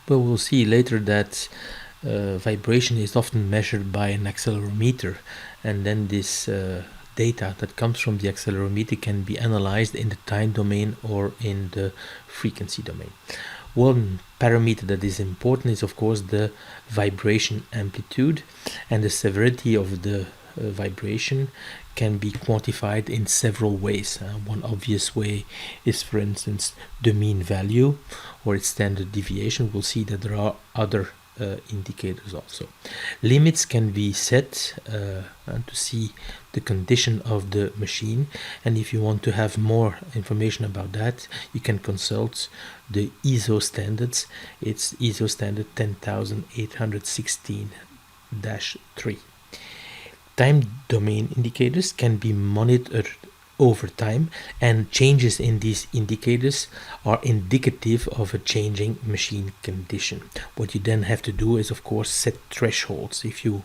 Well, we'll see later that vibration is often measured by an accelerometer, and then this data that comes from the accelerometer can be analyzed in the time domain or in the frequency domain. One parameter that is important is of course the vibration amplitude, and the severity of the vibration can be quantified in several ways. One obvious way is, for instance, the mean value or its standard deviation. We'll see that there are other indicators also. Limits can be set to see the condition of the machine, and if you want to have more information about that, you can consult the ISO standards. It's ISO standard 10816-3. Time domain indicators can be monitored over time, and changes in these indicators are indicative of a changing machine condition. What you then have to do is of course set thresholds. If you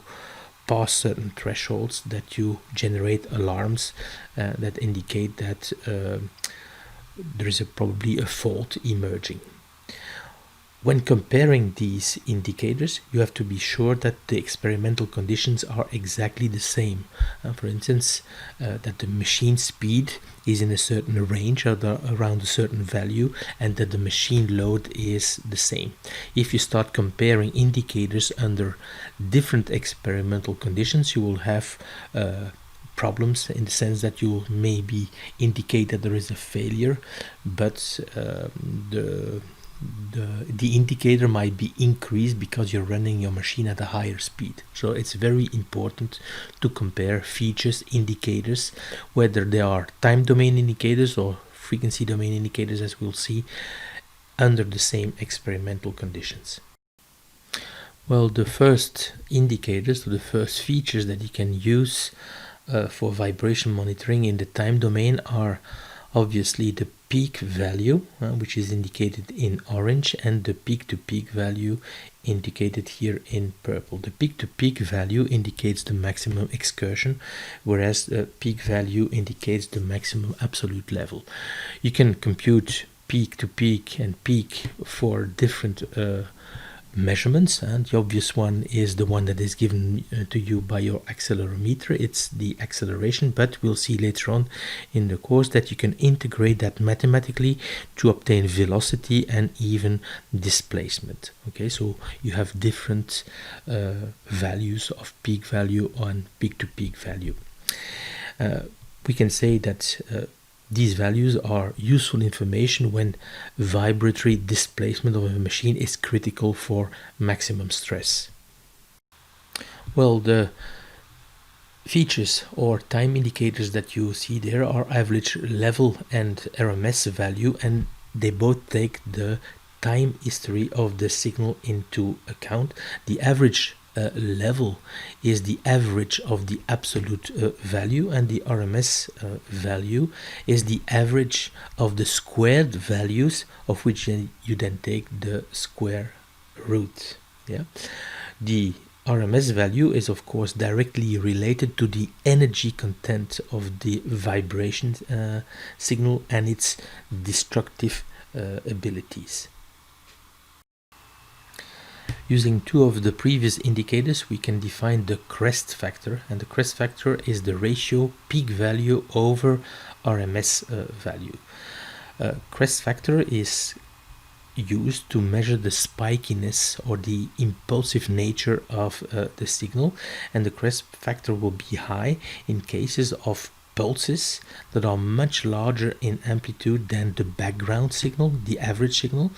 pass certain thresholds, that you generate alarms that indicate that there is probably a fault emerging. When comparing these indicators, you have to be sure that the experimental conditions are exactly the same. For instance, that the machine speed is in a certain range or around a certain value, and that the machine load is the same. If you start comparing indicators under different experimental conditions, you will have problems, in the sense that you maybe indicate that there is a failure, but the indicator might be increased because you're running your machine at a higher speed. So it's very important to compare features, indicators, whether they are time domain indicators or frequency domain indicators, as we'll see, under the same experimental conditions. Well, the first indicators, the first features that you can use for vibration monitoring in the time domain are obviously the peak value, which is indicated in orange, and the peak-to-peak value indicated here in purple. The peak-to-peak value indicates the maximum excursion, whereas the peak value indicates the maximum absolute level. You can compute peak-to-peak and peak for different measurements, and the obvious one is the one that is given to you by your accelerometer. It's the acceleration, but we'll see later on in the course that you can integrate that mathematically to obtain velocity and even displacement. Okay, so you have different values of peak value and peak-to-peak value. We can say that these values are useful information when vibratory displacement of a machine is critical for maximum stress. Well, the features or time indicators that you see there are average level and RMS value, and they both take the time history of the signal into account. The average level is the average of the absolute value, and the RMS value is the average of the squared values, of which you then take the square root. Yeah, the RMS value is of course directly related to the energy content of the vibration signal and its destructive abilities. Using two of the previous indicators, we can define the Crest factor, and the Crest factor is the ratio peak value over RMS value. Crest factor is used to measure the spikiness or the impulsive nature of the signal, and the Crest factor will be high in cases of pulses that are much larger in amplitude than the background signal, the average signal,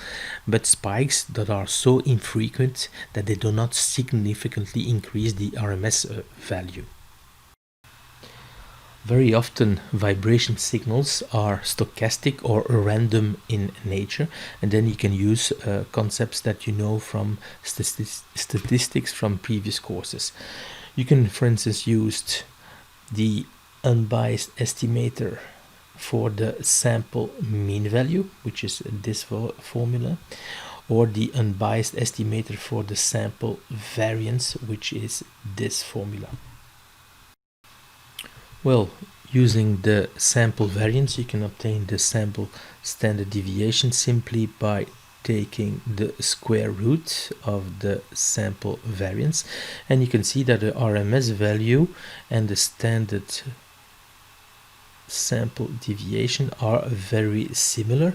but spikes that are so infrequent that they do not significantly increase the RMS value. Very often vibration signals are stochastic or random in nature, and then you can use concepts that you know from statistics from previous courses. You can, for instance, use the unbiased estimator for the sample mean value, which is this formula, or the unbiased estimator for the sample variance, which is this formula. Well, using the sample variance, you can obtain the sample standard deviation simply by taking the square root of the sample variance, and you can see that the RMS value and the standard sample deviation are very similar,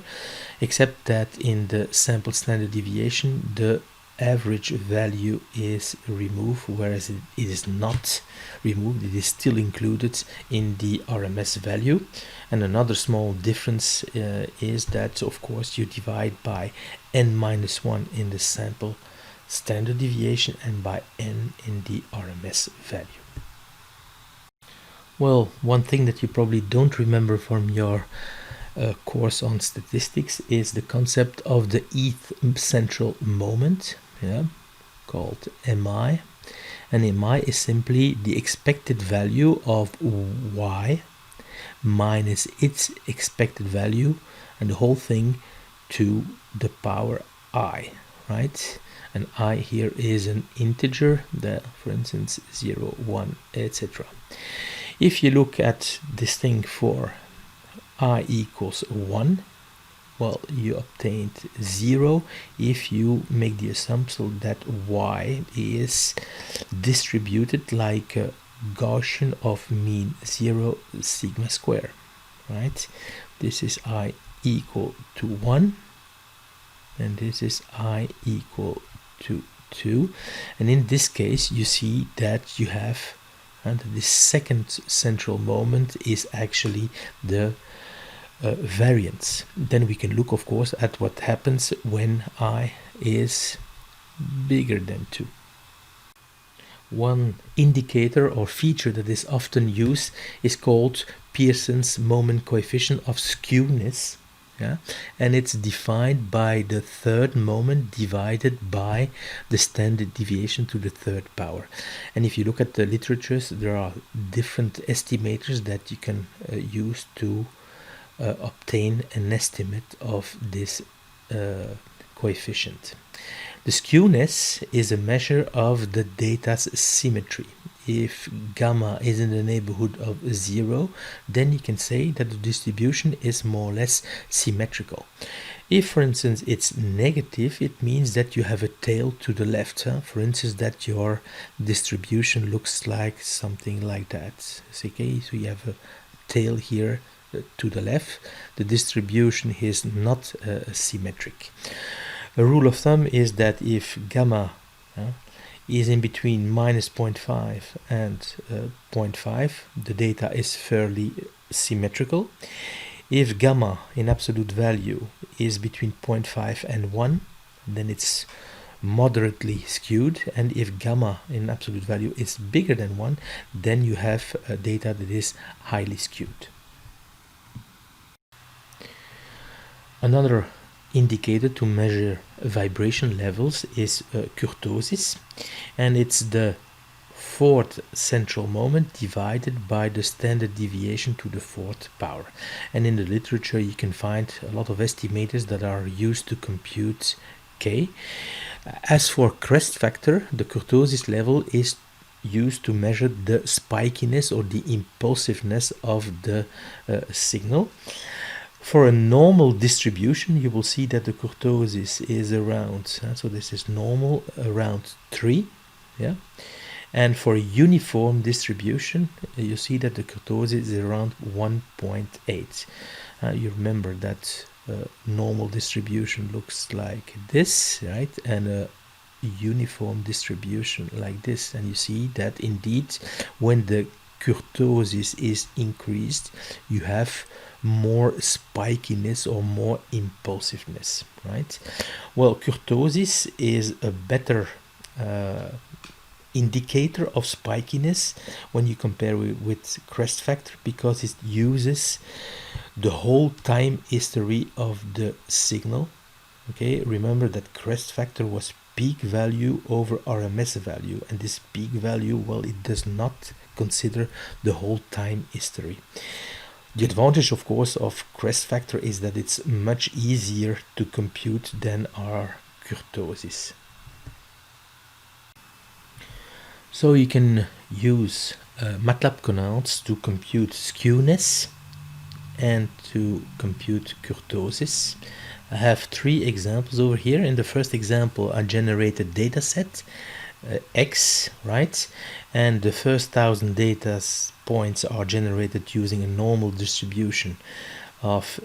except that in the sample standard deviation the average value is removed, whereas it is not removed. It is still included in the RMS value. And another small difference is that, of course, you divide by n-1 in the sample standard deviation and by n in the RMS value. Well, one thing that you probably don't remember from your course on statistics is the concept of the eth central moment, called MI. And MI is simply the expected value of y minus its expected value, and the whole thing to the power I, right? And I here is an integer, that, for instance, 0, 1, etc. If you look at this thing for I equals 1, well, you obtained 0 if you make the assumption that y is distributed like a Gaussian of mean 0 sigma square, right? This is I equal to 1, and this is I equal to 2. And in this case, you see that you have, and the second central moment is actually the variance. Then we can look, of course, at what happens when I is bigger than 2. One indicator or feature that is often used is called Pearsons moment coefficient of skewness, and it's defined by the third moment divided by the standard deviation to the third power. And if you look at the literatures, there are different estimators that you can use to obtain an estimate of this coefficient. The skewness is a measure of the data's symmetry. If gamma is in the neighborhood of 0, then you can say that the distribution is more or less symmetrical. If, for instance, it's negative, it means that you have a tail to the left. For instance, that your distribution looks like something like that. Okay, so you have a tail here to the left. The distribution is not symmetric. A rule of thumb is that if gamma is in between minus 0.5 and 0.5, the data is fairly symmetrical. If gamma in absolute value is between 0.5 and 1, then it's moderately skewed, and if gamma in absolute value is bigger than 1, then you have data that is highly skewed. Another indicator to measure vibration levels is kurtosis, and it's the fourth central moment divided by the standard deviation to the fourth power. And in the literature you can find a lot of estimators that are used to compute K. As for Crest factor, the kurtosis level is used to measure the spikiness or the impulsiveness of the signal. For a normal distribution, you will see that the kurtosis is around, so this is normal, around 3, and for a uniform distribution, you see that the kurtosis is around 1.8. You remember that normal distribution looks like this, right, and a uniform distribution like this, and you see that indeed when the kurtosis is increased, you have more spikiness or more impulsiveness, right? Well, kurtosis is a better indicator of spikiness when you compare with Crest factor, because it uses the whole time history of the signal. Okay, remember that Crest factor was peak value over RMS value, and this peak value, well, it does not consider the whole time history. The advantage, of course, of Crest factor is that it's much easier to compute than our kurtosis. So you can use Matlab canals to compute skewness and to compute kurtosis. I have three examples over here. In the first example, I generated data set X, right? And the first 1,000 data points are generated using a normal distribution of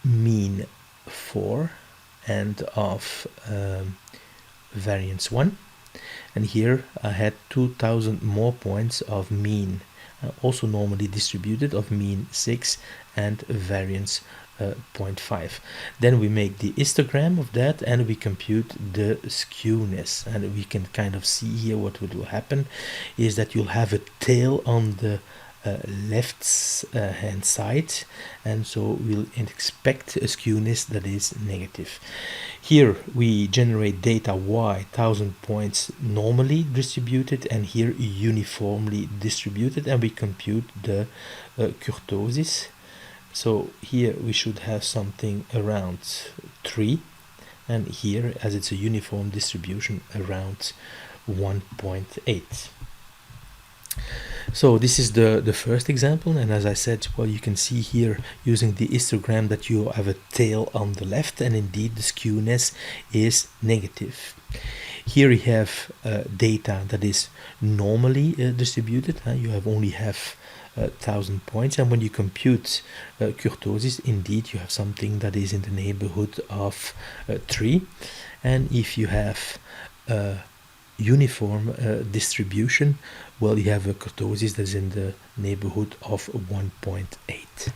mean 4 and of variance 1. And here I had 2,000 more points of mean, also normally distributed, of mean 6 and variance 0.5. Then we make the histogram of that and we compute the skewness, and we can kind of see here what will happen is that you'll have a tail on the left hand side, and so we'll expect a skewness that is negative. Here we generate data y, 1,000 points normally distributed, and here uniformly distributed, and we compute the kurtosis. So here we should have something around 3, and here, as it's a uniform distribution, around 1.8. So this is the first example, and as I said, well, you can see here using the histogram that you have a tail on the left, and indeed the skewness is negative. Here we have data that is normally distributed. You only have 1,000 points, and when you compute kurtosis, indeed you have something that is in the neighborhood of 3. And if you have uniform distribution, well, you have a kurtosis that's in the neighborhood of 1.8.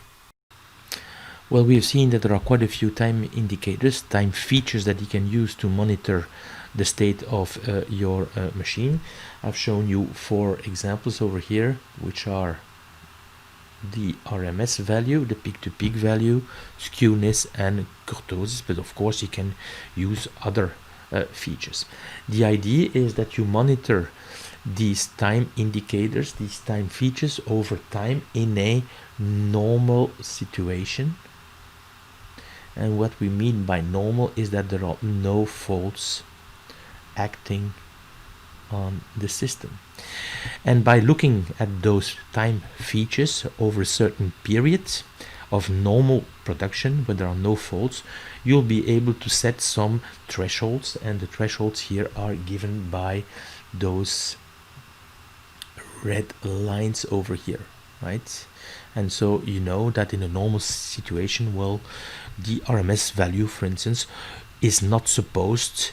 Well, we have seen that there are quite a few time indicators, time features that you can use to monitor the state of your machine. I've shown you 4 examples over here, which are the RMS value, the peak-to-peak value, skewness, and kurtosis, but of course you can use other features. The idea is that you monitor these time indicators, these time features over time in a normal situation. And what we mean by normal is that there are no faults acting on the system. And by looking at those time features over a certain period of normal production where there are no faults, you'll be able to set some thresholds, and the thresholds here are given by those red lines over here, right? And so you know that in a normal situation, well, the RMS value, for instance, is not supposed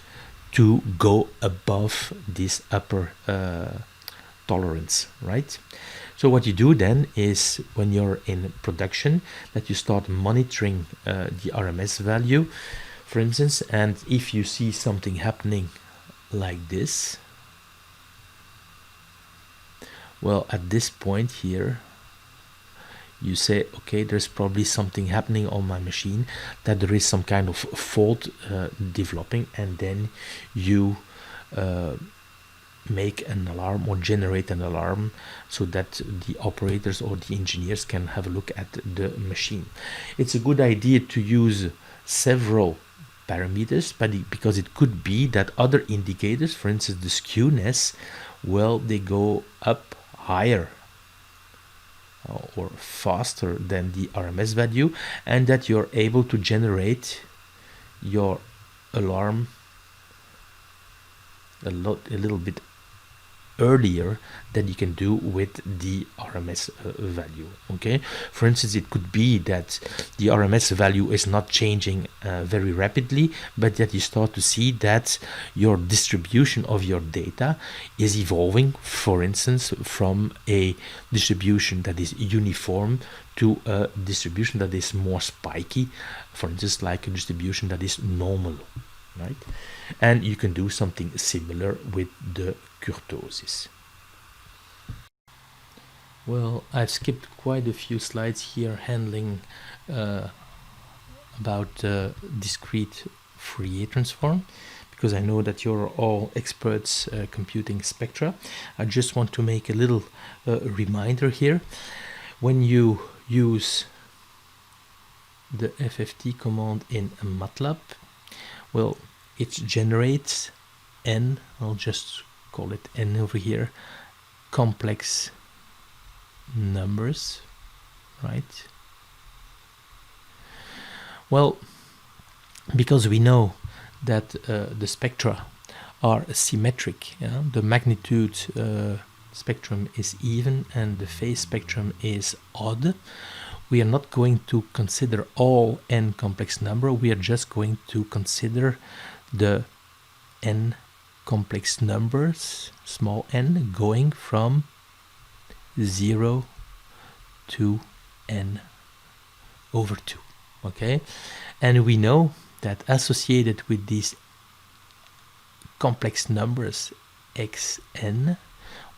to go above this upper tolerance, right? So what you do then is, when you're in production, that you start monitoring the RMS value, for instance, and if you see something happening like this, well, at this point here, you say, okay, there's probably something happening on my machine, that there is some kind of fault developing, and then you make an alarm or generate an alarm so that the operators or the engineers can have a look at the machine. It's a good idea to use several parameters, but because it could be that other indicators, for instance the skewness, well, they go up higher or faster than the RMS value, and that you're able to generate your alarm a little bit earlier than you can do with the RMS value. Okay, for instance, it could be that the RMS value is not changing very rapidly, but that you start to see that your distribution of your data is evolving, for instance, from a distribution that is uniform to a distribution that is more spiky, for instance, like a distribution that is normal, right? And you can do something similar with the kurtosis. Well, I've skipped quite a few slides here handling about discrete Fourier transform, because I know that you're all experts computing spectra. I just want to make a little reminder here. When you use the FFT command in Matlab, well, it generates n, I'll just call it n over here, complex numbers, right? Well, because we know that the spectra are symmetric. Yeah? The magnitude spectrum is even and the phase spectrum is odd. We are not going to consider all n complex number. We are just going to consider the n complex numbers, small n, going from 0 to n over 2. Okay, and we know that associated with these complex numbers xn,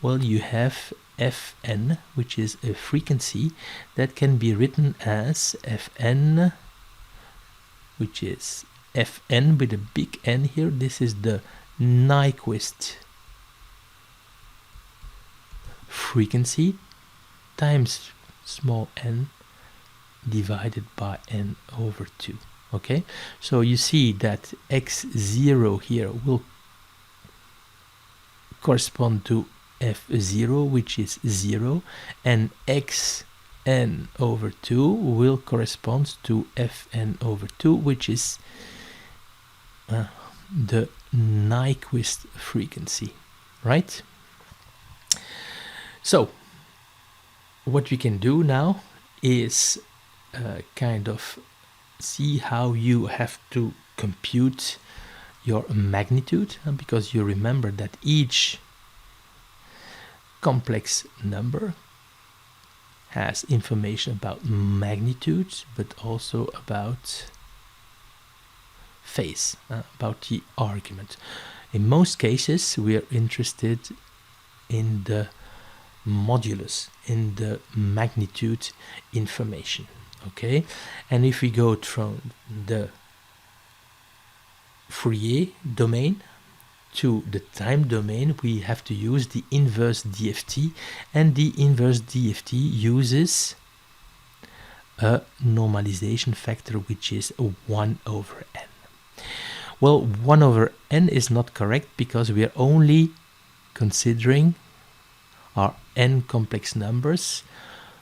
well, you have fn, which is a frequency that can be written as fn, which is fn with a big N here. This is the Nyquist frequency times small n divided by n over 2. Okay, so you see that x0 here will correspond to f0, which is 0, and xn over 2 will correspond to fn over 2, which is the Nyquist frequency, right? So what we can do now is kind of see how you have to compute your magnitude, because you remember that each complex number has information about magnitude, but also about phase, about the argument. In most cases, we are interested in the modulus, in the magnitude information. Okay, and if we go from the Fourier domain to the time domain, we have to use the inverse DFT, and the inverse DFT uses a normalization factor which is 1 over n. Well, 1 over n is not correct because we are only considering our n complex numbers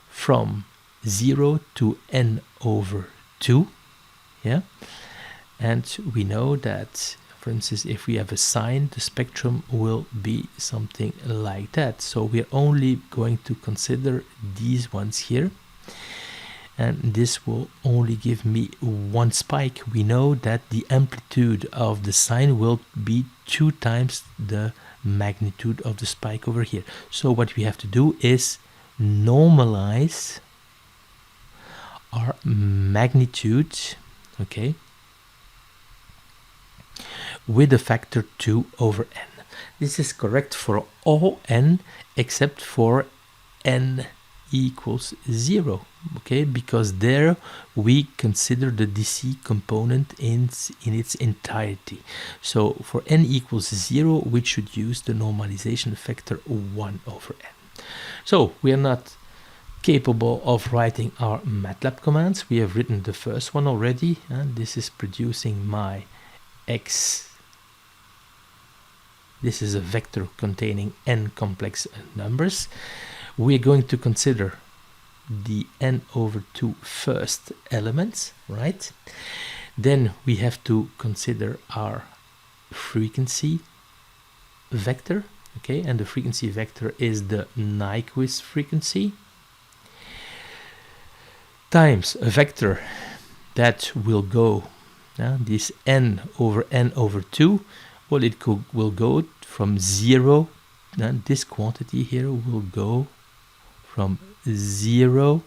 from 0 to n over 2. Yeah, and we know that, for instance, if we have a sine, the spectrum will be something like that. So we are only going to consider these ones here, and this will only give me one spike. We know that the amplitude of the sine will be 2 times the magnitude of the spike over here. So what we have to do is normalize our magnitude, okay, with a factor 2 over n. This is correct for all n except for n equals 0, okay, because there we consider the DC component in its entirety. So for n equals 0, we should use the normalization factor 1 over n. So we are not capable of writing our Matlab commands. We have written the first one already, and this is producing my x. This is a vector containing n complex numbers. We're going to consider the n over 2 first elements, right? Then we have to consider our frequency vector, okay, and the frequency vector is the Nyquist frequency times a vector that will go, this n over 2, well, it will go from 0, and this quantity here will go from 0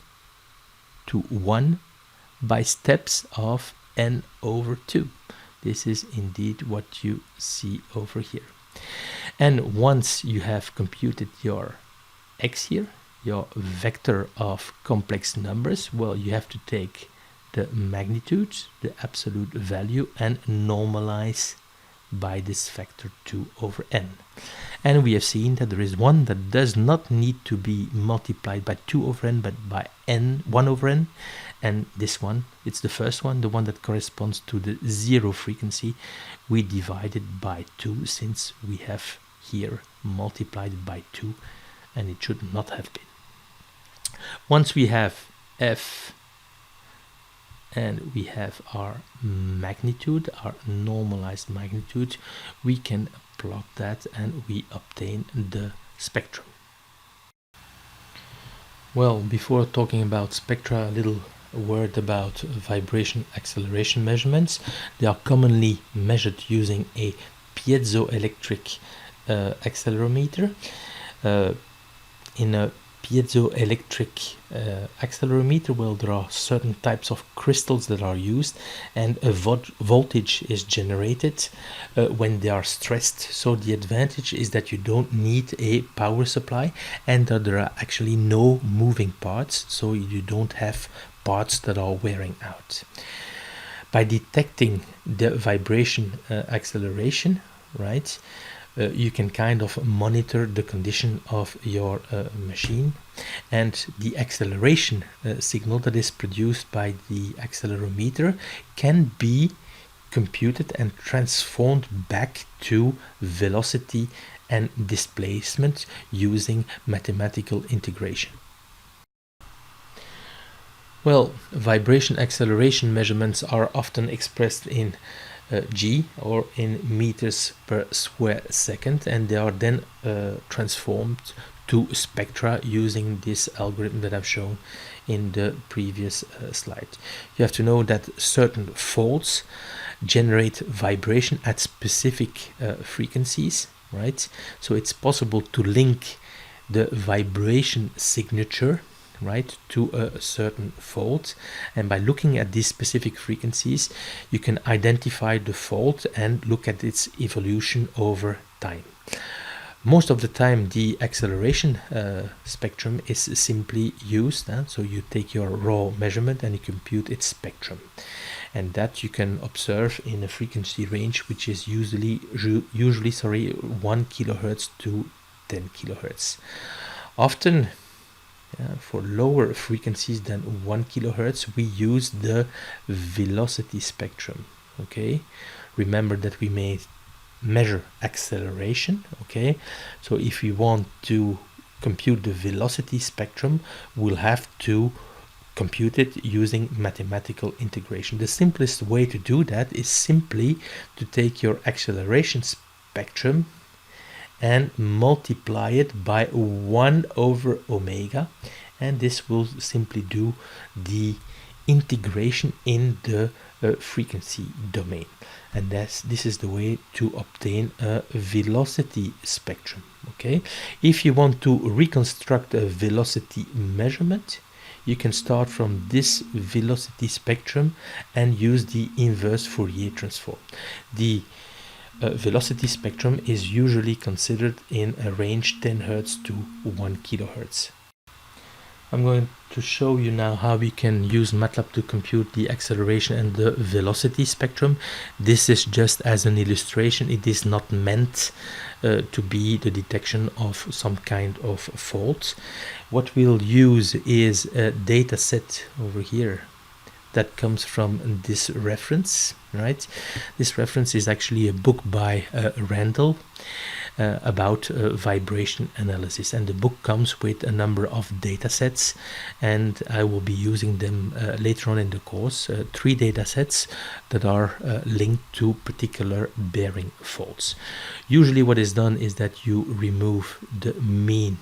to 1 by steps of n over 2. This is indeed what you see over here. And once you have computed your x here, your vector of complex numbers, well, you have to take the magnitude, the absolute value, and normalize by this factor 2 over n. And we have seen that there is one that does not need to be multiplied by 2 over n, but by n, 1 over n. And this one, it's the first one, the one that corresponds to the 0 frequency. We divide it by 2 since we have here multiplied it by 2, and it should not have been. Once we have f and we have our magnitude, our normalized magnitude, we can plot that and we obtain the spectrum. Well, before talking about spectra, a little word about vibration acceleration measurements. They are commonly measured using a piezoelectric accelerometer. In a piezoelectric accelerometer, well, there are certain types of crystals that are used, and a voltage is generated when they are stressed. So the advantage is that you don't need a power supply, and that there are actually no moving parts, so you don't have parts that are wearing out. By detecting the vibration acceleration, right, you can kind of monitor the condition of your machine, and the acceleration signal that is produced by the accelerometer can be computed and transformed back to velocity and displacement using mathematical integration. Well, vibration acceleration measurements are often expressed in G, or in meters per square second, and they are then transformed to spectra using this algorithm that I've shown in the previous slide. You have to know that certain faults generate vibration at specific frequencies, right? So it's possible to link the vibration signature, right, to a certain fault, and by looking at these specific frequencies you can identify the fault and look at its evolution over time. Most of the time the acceleration spectrum is simply used, so you take your raw measurement and you compute its spectrum, and that you can observe in a frequency range which is usually 1 kilohertz to 10 kilohertz. Often for lower frequencies than 1 kilohertz we use the velocity spectrum. Okay, remember that we may measure acceleration. Okay, so if we want to compute the velocity spectrum, we'll have to compute it using mathematical integration. The simplest way to do that is simply to take your acceleration spectrum and multiply it by 1 over omega, and this will simply do the integration in the frequency domain, and this is the way to obtain a velocity spectrum. Okay, if you want to reconstruct a velocity measurement, you can start from this velocity spectrum and use the inverse Fourier transform. The velocity spectrum is usually considered in a range 10 Hz to 1 kHz. I'm going to show you now how we can use Matlab to compute the acceleration and the velocity spectrum. This is just as an illustration. It is not meant to be the detection of some kind of fault. What we'll use is a data set over here that comes from this reference, right? This reference is actually a book by Randall about vibration analysis, and the book comes with a number of data sets, and I will be using them later on in the course. 3 data sets that are linked to particular bearing faults. Usually what is done is that you remove the mean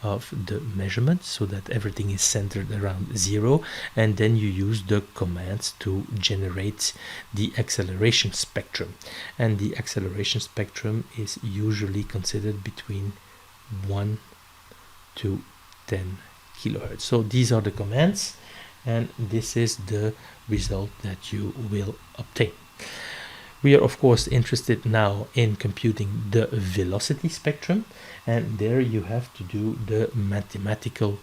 of the measurement so that everything is centered around 0, and then you use the commands to generate the acceleration spectrum, and the acceleration spectrum is usually considered between 1 to 10 kilohertz. So these are the commands, and this is the result that you will obtain. We are of course interested now in computing the velocity spectrum, and there you have to do the mathematical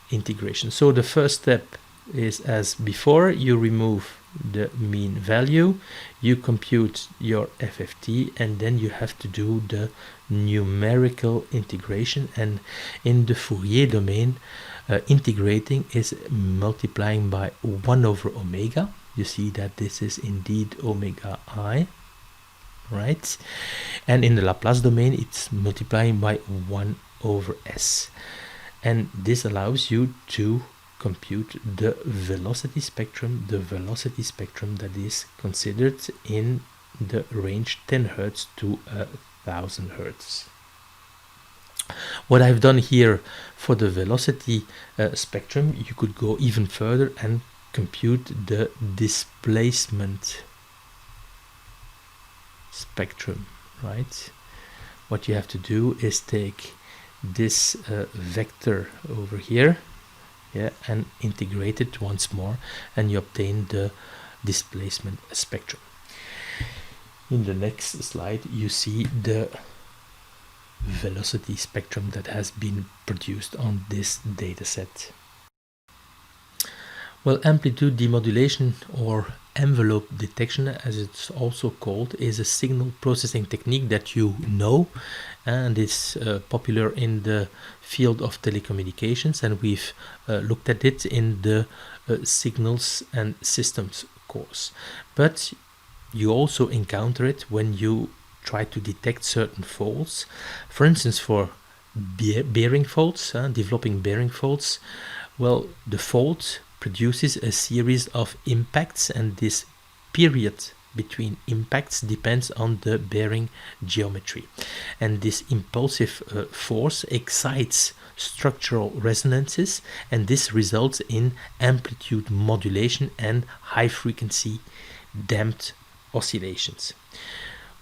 integration. So the first step is, as before, you remove the mean value, you compute your FFT, and then you have to do the numerical integration. And in the Fourier domain, integrating is multiplying by 1 over omega. You see that this is indeed omega I, right? And in the Laplace domain, it's multiplying by 1 over s. And this allows you to compute the velocity spectrum that is considered in the range 10 Hertz to 1000 Hertz. What I've done here for the velocity spectrum, you could go even further and compute the displacement spectrum, right? What you have to do is take this vector over here, yeah, and integrate it once more, and you obtain the displacement spectrum. In the next slide, you see the velocity spectrum that has been produced on this dataset. Well, amplitude demodulation, or envelope detection as it's also called, is a signal processing technique that you know, and is popular in the field of telecommunications, and we've looked at it in the signals and systems course. But you also encounter it when you try to detect certain faults. For instance, for bearing faults, developing bearing faults, well, the fault produces a series of impacts, and this period between impacts depends on the bearing geometry, and this impulsive force excites structural resonances, and this results in amplitude modulation and high frequency damped oscillations.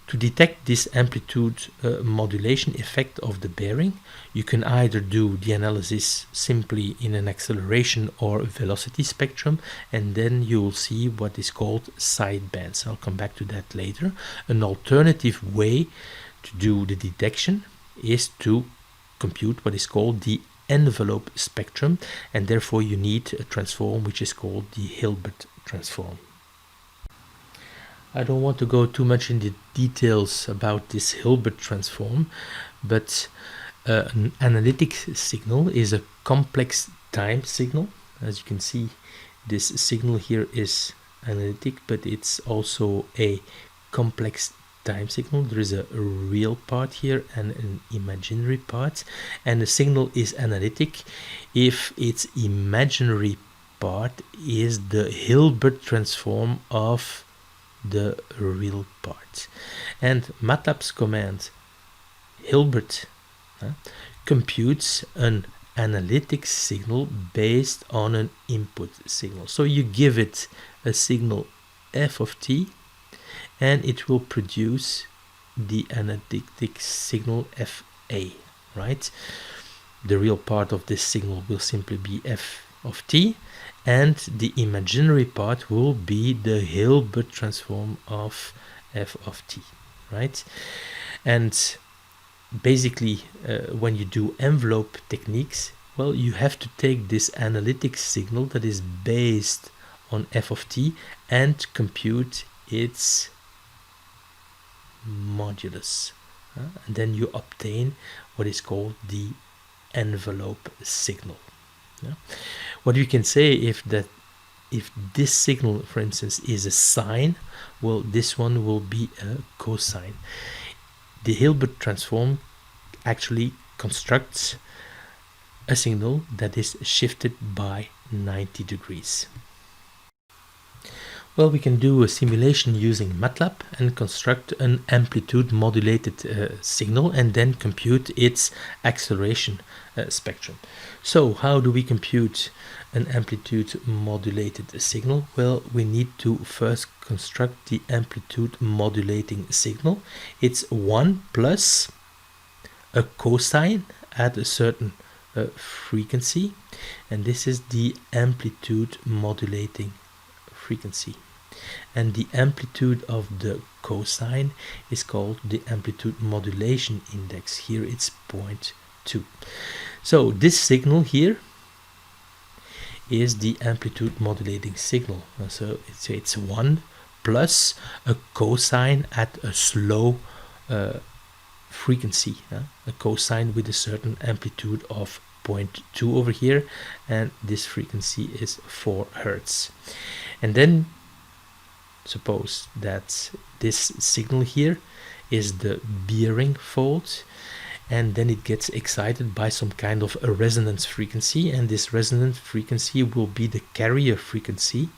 To detect this amplitude modulation effect of the bearing, you can either do the analysis simply in an acceleration or velocity spectrum, and then you will see what is called sidebands. I'll come back to that later. An alternative way to do the detection is to compute what is called the envelope spectrum, and therefore you need a transform which is called the Hilbert transform. I don't want to go too much into details about this Hilbert transform, but an analytic signal is a complex time signal. As you can see, this signal here is analytic, but it's also a complex time signal. There is a real part here and an imaginary part, and the signal is analytic if its imaginary part is the Hilbert transform of the real part. And Matlab's command Hilbert computes an analytic signal based on an input signal. So you give it a signal f of t, and it will produce the analytic signal fa, right? The real part of this signal will simply be f of t, and the imaginary part will be the Hilbert transform of f of t, right? And basically, when you do envelope techniques, well, you have to take this analytic signal that is based on f of t and compute its modulus, and then you obtain what is called the envelope signal. Yeah. What we can say if this signal, for instance, is a sine, well, this one will be a cosine. The Hilbert transform actually constructs a signal that is shifted by 90 degrees. Well, we can do a simulation using Matlab and construct an amplitude modulated signal and then compute its acceleration spectrum. So how do we compute an amplitude modulated signal? Well, we need to first construct the amplitude modulating signal. It's 1 plus a cosine at a certain frequency, and this is the amplitude modulating frequency, and the amplitude of the cosine is called the amplitude modulation index. Here it's 0.2. So this signal here is the amplitude modulating signal. So it's 1 plus a cosine at a slow frequency, a cosine with a certain amplitude of 0.2 over here, and this frequency is 4 Hertz. And then suppose that this signal here is the bearing fault, and then it gets excited by some kind of a resonance frequency, and this resonance frequency will be the carrier frequency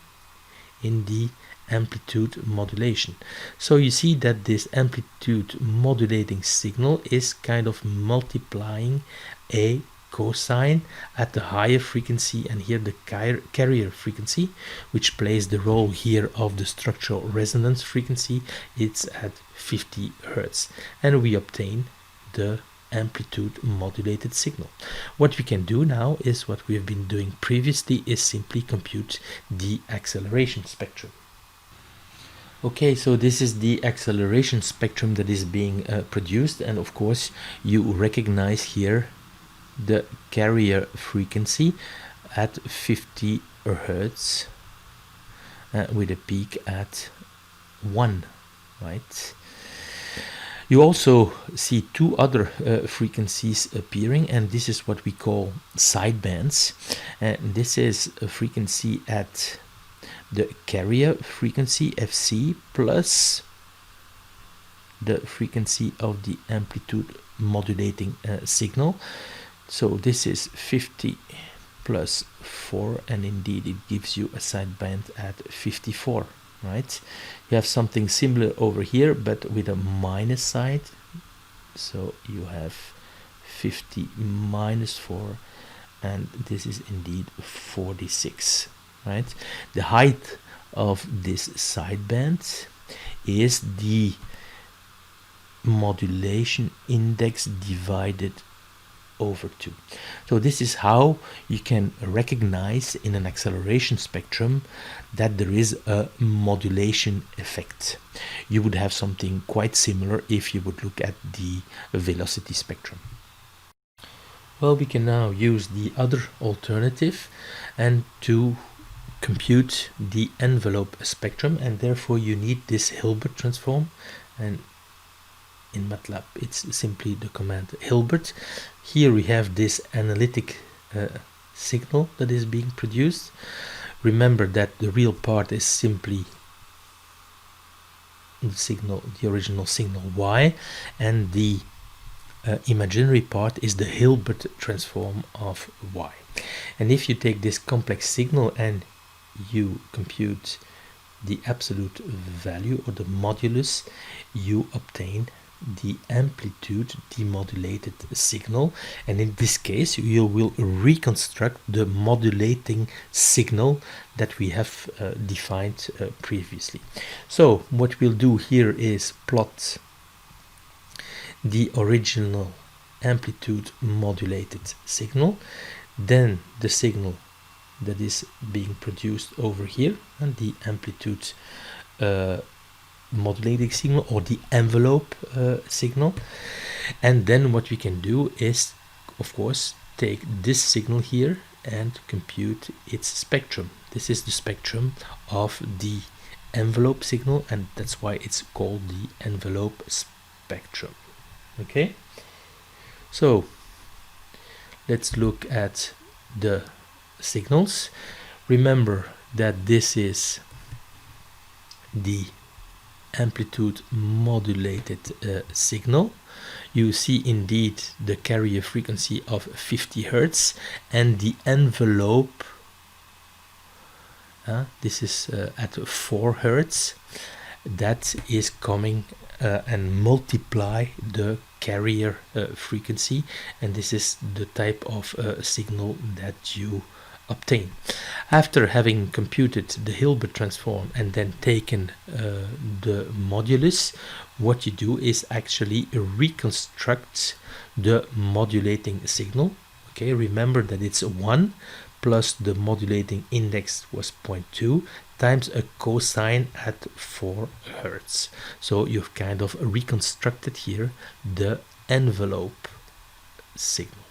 in the amplitude modulation. So you see that this amplitude modulating signal is kind of multiplying a cosine at the higher frequency and here the carrier frequency, which plays the role here of the structural resonance frequency. It's at 50 Hertz, and we obtain the amplitude modulated signal. What we can do now is what we have been doing previously, is simply compute the acceleration spectrum. Okay, so this is the acceleration spectrum that is being produced, and of course you recognize here the carrier frequency at 50 Hertz with a peak at 1, right? You also see two other frequencies appearing, and this is what we call sidebands. This is a frequency at the carrier frequency Fc plus the frequency of the amplitude modulating signal. So this is 50 plus 4, and indeed it gives you a sideband at 54, right? You have something similar over here but with a minus side, so you have 50 minus 4, and this is indeed 46, right? The height of this sideband is the modulation index divided over 2. So this is how you can recognize in an acceleration spectrum that there is a modulation effect. You would have something quite similar if you would look at the velocity spectrum. Well, we can now use the other alternative and to compute the envelope spectrum, and therefore you need this Hilbert transform, and in Matlab it's simply the command Hilbert. Here we have this analytic signal that is being produced. Remember that the real part is simply the signal, the original signal y, and the imaginary part is the Hilbert transform of y. And if you take this complex signal and you compute the absolute value or the modulus, you obtain the amplitude demodulated signal, and in this case you will reconstruct the modulating signal that we have defined previously. So what we'll do here is plot the original amplitude modulated signal, then the signal that is being produced over here, and the amplitude modulating signal or the envelope signal. And then what we can do is, of course, take this signal here and compute its spectrum. This is the spectrum of the envelope signal, and that's why it's called the envelope spectrum. Okay, so let's look at the signals. Remember that this is the amplitude modulated signal. You see indeed the carrier frequency of 50 Hertz, and the envelope this is at 4 Hertz. That is coming and multiply the carrier frequency, and this is the type of signal that you obtain. After having computed the Hilbert transform and then taken the modulus, what you do is actually reconstruct the modulating signal. Okay, remember that it's 1 plus the modulating index was 0.2 times a cosine at 4 Hertz. So you've kind of reconstructed here the envelope signal.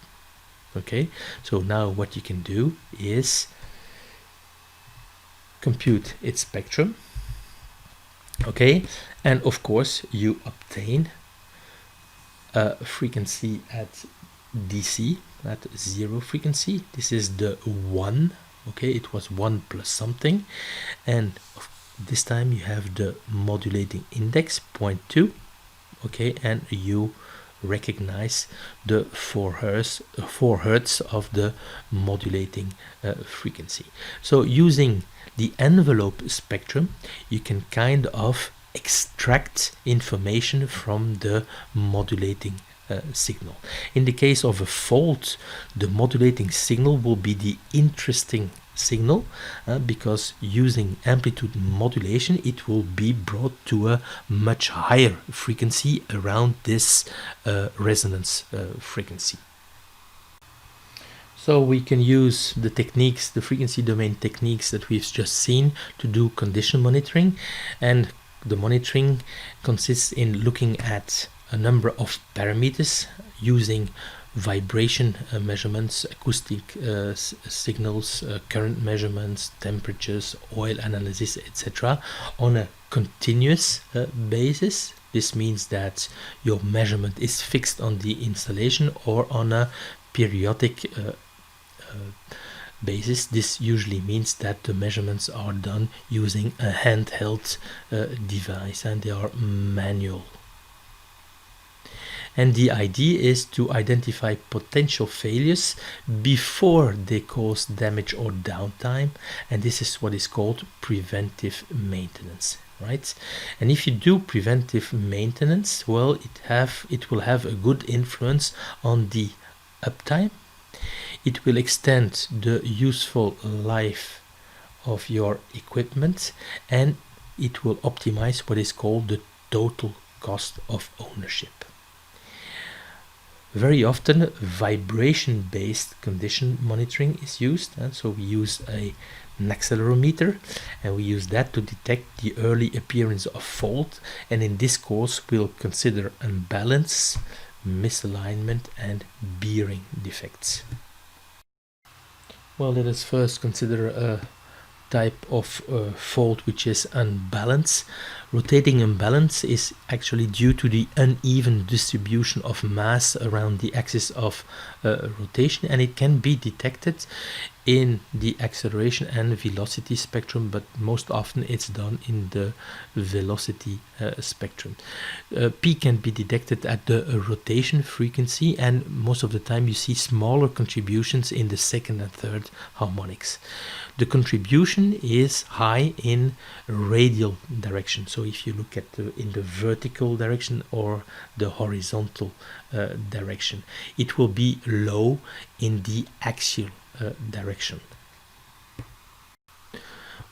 Okay, so now what you can do is compute its spectrum. Okay, and of course you obtain a frequency at DC, at 0 frequency. This is the 1. Okay, it was 1 plus something, and this time you have the modulating index 0.2. Okay, and you recognize the 4 hertz of the modulating frequency. So using the envelope spectrum, you can kind of extract information from the modulating signal. In the case of a fault, the modulating signal will be the interesting signal because using amplitude modulation, it will be brought to a much higher frequency around this resonance frequency. So we can use the techniques, the frequency domain techniques that we've just seen to do condition monitoring, and the monitoring consists in looking at a number of parameters using vibration measurements, acoustic signals, current measurements, temperatures, oil analysis, etc. on a continuous basis. This means that your measurement is fixed on the installation or on a periodic basis. This usually means that the measurements are done using a handheld device and they are manual. And the idea is to identify potential failures before they cause damage or downtime, and this is what is called preventive maintenance, right? And if you do preventive maintenance, well, it will have a good influence on the uptime. It will extend the useful life of your equipment, and it will optimize what is called the total cost of ownership. Very often vibration-based condition monitoring is used, and so we use an accelerometer and we use that to detect the early appearance of fault, and in this course we'll consider unbalance, misalignment and bearing defects. Well, let us first consider a type of fault which is unbalance. Rotating imbalance is actually due to the uneven distribution of mass around the axis of rotation, and it can be detected in the acceleration and velocity spectrum, but most often it's done in the velocity spectrum. P can be detected at the rotation frequency, and most of the time you see smaller contributions in the second and third harmonics. The contribution is high in radial direction. So if you look at in the vertical direction or the horizontal direction, it will be low in the axial direction.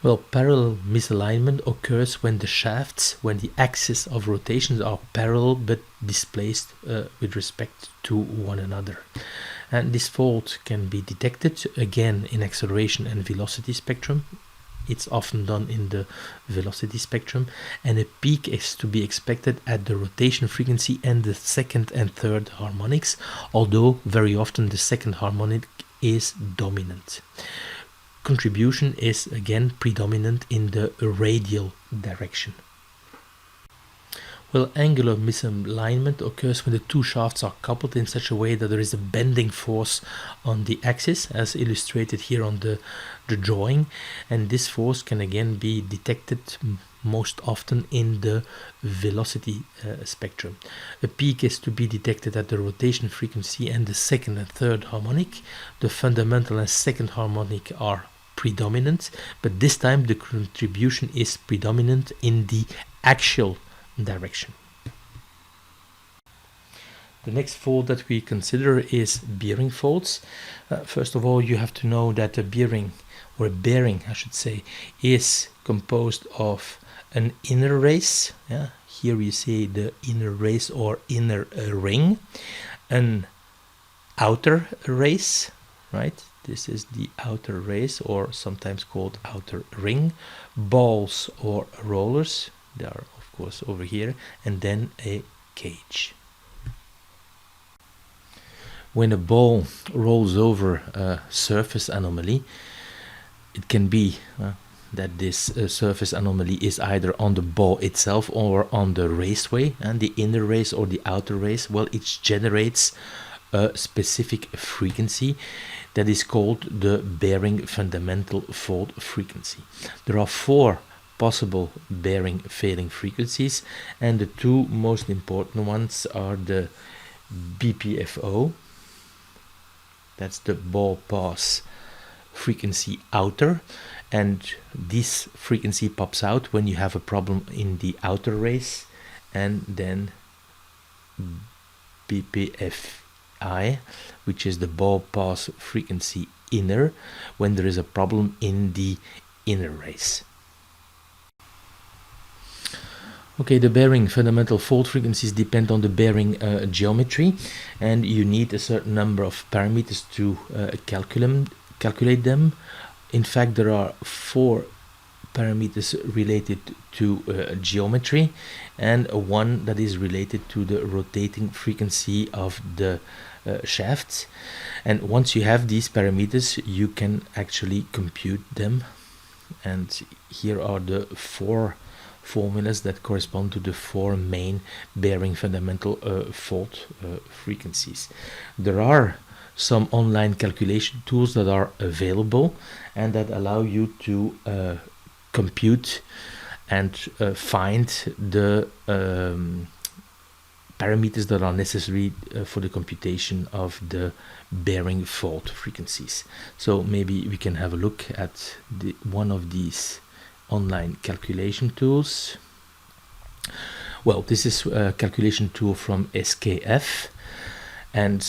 Well, parallel misalignment occurs when the shafts, when the axis of rotations are parallel but displaced with respect to one another. And this fault can be detected again in acceleration and velocity spectrum. It's often done in the velocity spectrum, and a peak is to be expected at the rotation frequency and the second and third harmonics, although very often the second harmonic is dominant. Contribution is again predominant in the radial direction. Well, angular misalignment occurs when the two shafts are coupled in such a way that there is a bending force on the axis, as illustrated here on the drawing, and this force can again be detected most often in the velocity spectrum. A peak is to be detected at the rotation frequency and the second and third harmonic. The fundamental and second harmonic are predominant, but this time the contribution is predominant in the axial direction. The next fault that we consider is bearing faults. First of all, you have to know that a bearing, or a bearing I should say, is composed of an inner race. Here you see the inner race or inner ring, an outer race, right? This is the outer race, or sometimes called outer ring, balls or rollers, they are of course over here, and then a cage. When a ball rolls over a surface anomaly, it can be that this surface anomaly is either on the ball itself or on the raceway, and the inner race or the outer race, well, it generates a specific frequency that is called the bearing fundamental fault frequency. There are 4 possible bearing failing frequencies, and the 2 most important ones are the BPFO, that's the ball pass frequency outer, and this frequency pops out when you have a problem in the outer race, and then BPFI, which is the ball pass frequency inner, when there is a problem in the inner race. Okay, the bearing fundamental fault frequencies depend on the bearing geometry, and you need a certain number of parameters to calculate them. In fact, there are 4 parameters related to geometry, and one that is related to the rotating frequency of the shafts. And once you have these parameters, you can actually compute them. And here are the 4 formulas that correspond to the 4 main bearing fundamental fault frequencies. There are some online calculation tools that are available and that allow you to compute and find the parameters that are necessary for the computation of the bearing fault frequencies. So maybe we can have a look at one of these online calculation tools. Well, this is a calculation tool from SKF, and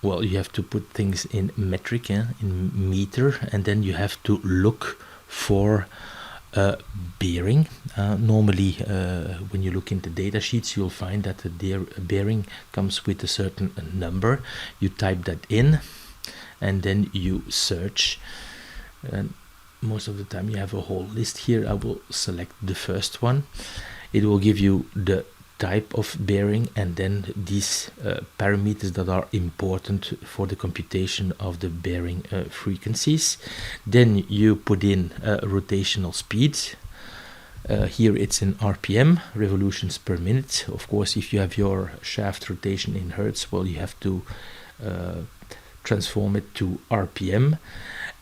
well, you have to put things in metric, in meter, and then you have to look for bearing. Normally when you look into data sheets, you'll find that the bearing comes with a certain number. You type that in and then you search, and most of the time you have a whole list here. I will select the first one. It will give you the type of bearing and then these parameters that are important for the computation of the bearing frequencies. Then you put in rotational speed. Here it's in RPM, revolutions per minute. Of course, if you have your shaft rotation in hertz, well, you have to transform it to RPM,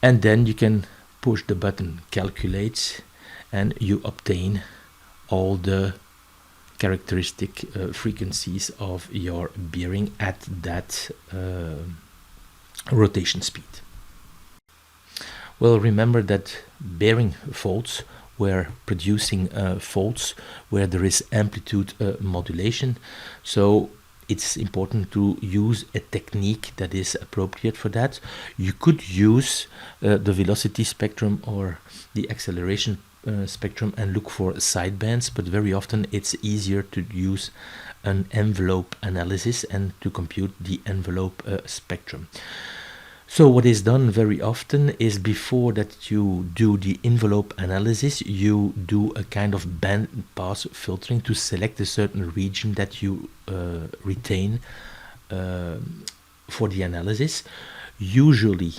and then you can push the button calculate and you obtain all the characteristic frequencies of your bearing at that rotation speed. Well, remember that bearing faults were producing faults where there is amplitude modulation, so it's important to use a technique that is appropriate for that. You could use the velocity spectrum or the acceleration spectrum and look for sidebands, but very often it's easier to use an envelope analysis and to compute the envelope spectrum. So what is done very often is, before that you do the envelope analysis, you do a kind of band pass filtering to select a certain region that you retain for the analysis. Usually,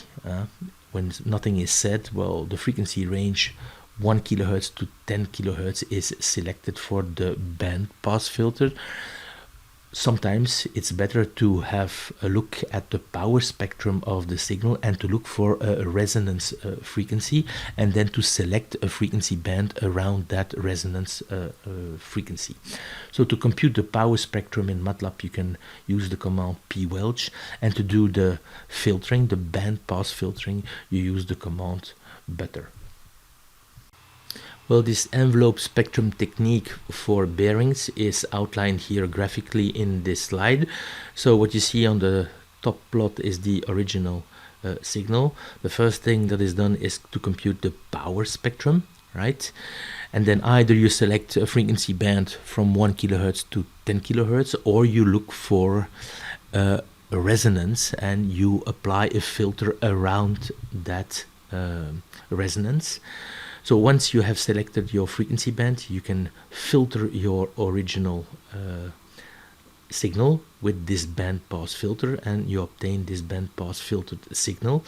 when nothing is said, well, the frequency range 1 kilohertz to 10 kilohertz is selected for the band pass filter. Sometimes it's better to have a look at the power spectrum of the signal and to look for a resonance frequency, and then to select a frequency band around that resonance frequency. So to compute the power spectrum in Matlab, you can use the command pwelch, and to do the filtering, the band pass filtering, you use the command butter. Well, this envelope spectrum technique for bearings is outlined here graphically in this slide. So what you see on the top plot is the original signal. The first thing that is done is to compute the power spectrum, right? And then either you select a frequency band from 1 kilohertz to 10 kilohertz, or you look for a resonance and you apply a filter around that resonance. So once you have selected your frequency band, you can filter your original signal with this band pass filter, and you obtain this band pass filtered signal.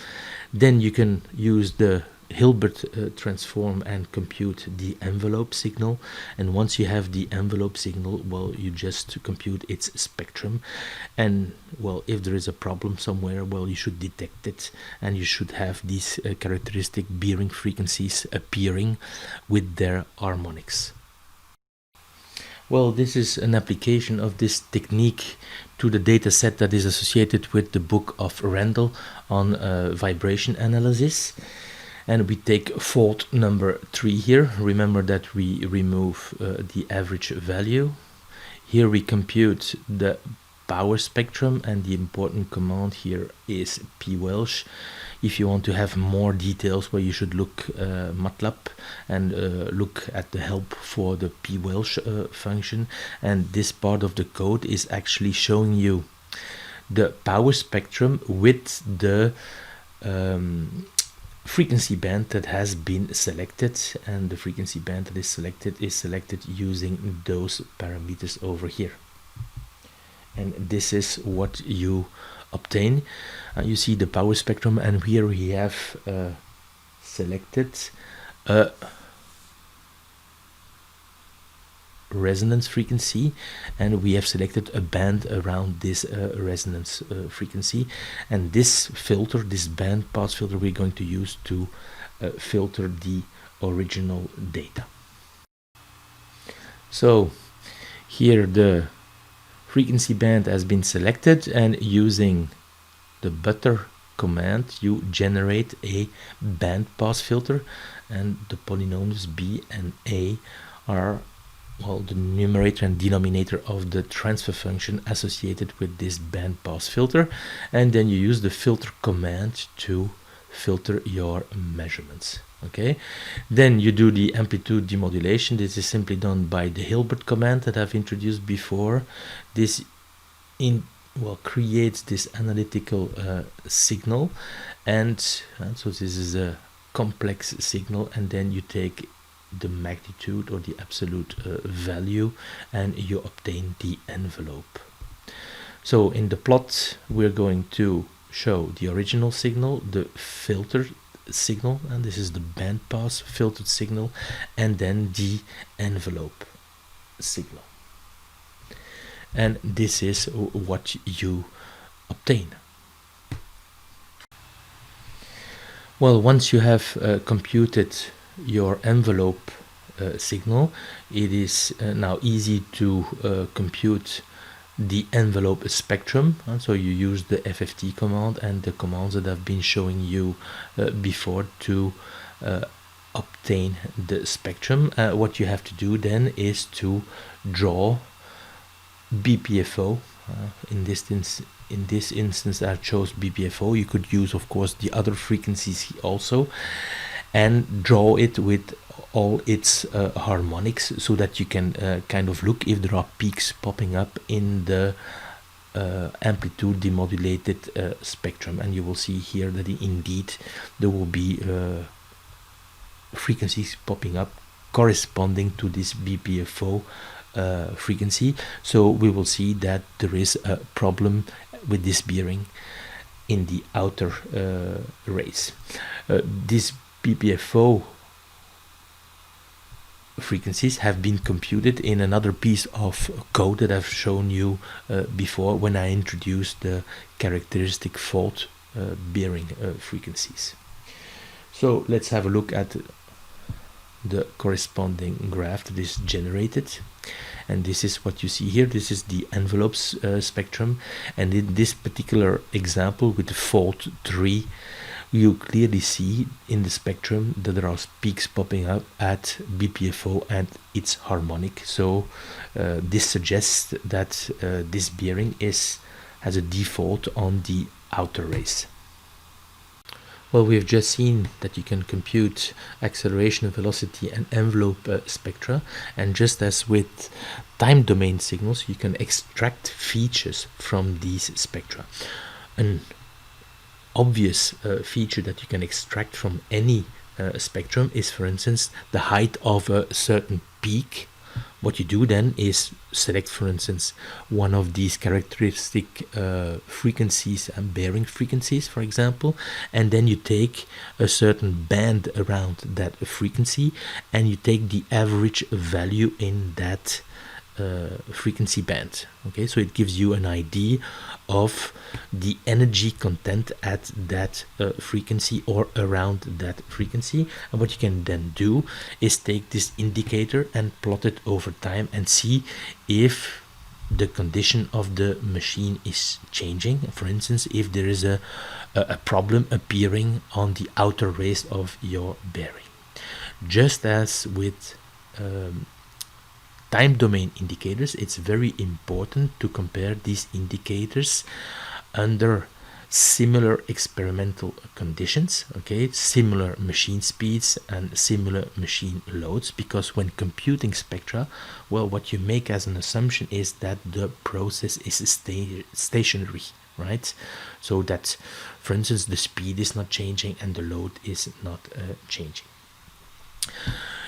Then you can use the Hilbert transform and compute the envelope signal, and once you have the envelope signal, well, you just compute its spectrum, and well, if there is a problem somewhere, well, you should detect it, and you should have these characteristic bearing frequencies appearing with their harmonics. Well, this is an application of this technique to the data set that is associated with the book of Randall on vibration analysis. And we take fault number 3 here. Remember that we remove the average value. Here we compute the power spectrum, and the important command here is p-Welsh. If you want to have more details, well, you should look Matlab and look at the help for the p-Welsh function. And this part of the code is actually showing you the power spectrum with the frequency band that has been selected, and the frequency band that is selected using those parameters over here. And this is what you obtain. You see the power spectrum, and here we have selected a resonance frequency, and we have selected a band around this resonance frequency, and this filter, this band pass filter, we're going to use to filter the original data. So here the frequency band has been selected, and using the butter command you generate a band pass filter, and the polynomials b and a are, well, the numerator and denominator of the transfer function associated with this band pass filter, and then you use the filter command to filter your measurements. Okay, then you do the amplitude demodulation. This is simply done by the Hilbert command that I've introduced before. This creates this analytical signal, and so this is a complex signal, and then you take the magnitude or the absolute value, and you obtain the envelope. So in the plot we're going to show the original signal, the filtered signal, and this is the band pass filtered signal, and then the envelope signal. And this is what you obtain. Well, once you have computed your envelope signal, it is now easy to compute the envelope spectrum, and so you use the FFT command and the commands that I've been showing you before to obtain the spectrum. What you have to do then is to draw BPFO. In this instance I chose BPFO. You could use, of course, the other frequencies also, and draw it with all its harmonics, so that you can kind of look if there are peaks popping up in the amplitude demodulated spectrum. And you will see here that indeed there will be frequencies popping up corresponding to this BPFO frequency. So we will see that there is a problem with this bearing in the outer rays. This BPFO frequencies have been computed in another piece of code that I've shown you before when I introduced the characteristic fault bearing frequencies. So let's have a look at the corresponding graph that is generated, and this is what you see here. This is the envelopes spectrum, and in this particular example with the fault 3, you clearly see in the spectrum that there are peaks popping up at BPFO and its harmonic. So this suggests that this bearing has a default on the outer rays. Well, we've just seen that you can compute acceleration, velocity, and envelope spectra, and just as with time domain signals, you can extract features from these spectra. An obvious feature that you can extract from any spectrum is, for instance, the height of a certain peak. What you do then is select, for instance, one of these characteristic frequencies and bearing frequencies, for example, and then you take a certain band around that frequency, and you take the average value in that frequency band. Okay, so it gives you an idea of the energy content at that frequency or around that frequency. And what you can then do is take this indicator and plot it over time and see if the condition of the machine is changing. For instance, if there is a problem appearing on the outer race of your bearing. Just as with time domain indicators, it's very important to compare these indicators under similar experimental conditions, okay, similar machine speeds and similar machine loads, because when computing spectra, well, what you make as an assumption is that the process is stationary, right? So that, for instance, the speed is not changing and the load is not changing.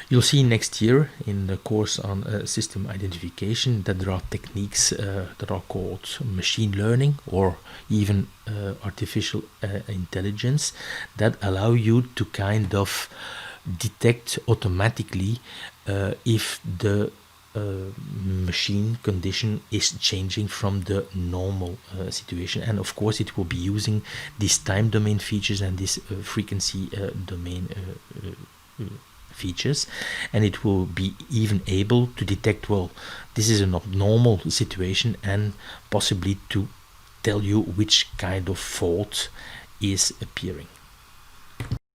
You'll see next year in the course on system identification that there are techniques that are called machine learning or even artificial intelligence that allow you to kind of detect automatically if the machine condition is changing from the normal situation. And of course it will be using these time domain features and this frequency domain features, and it will be even able to detect, well, this is a normal situation, and possibly to tell you which kind of fault is appearing.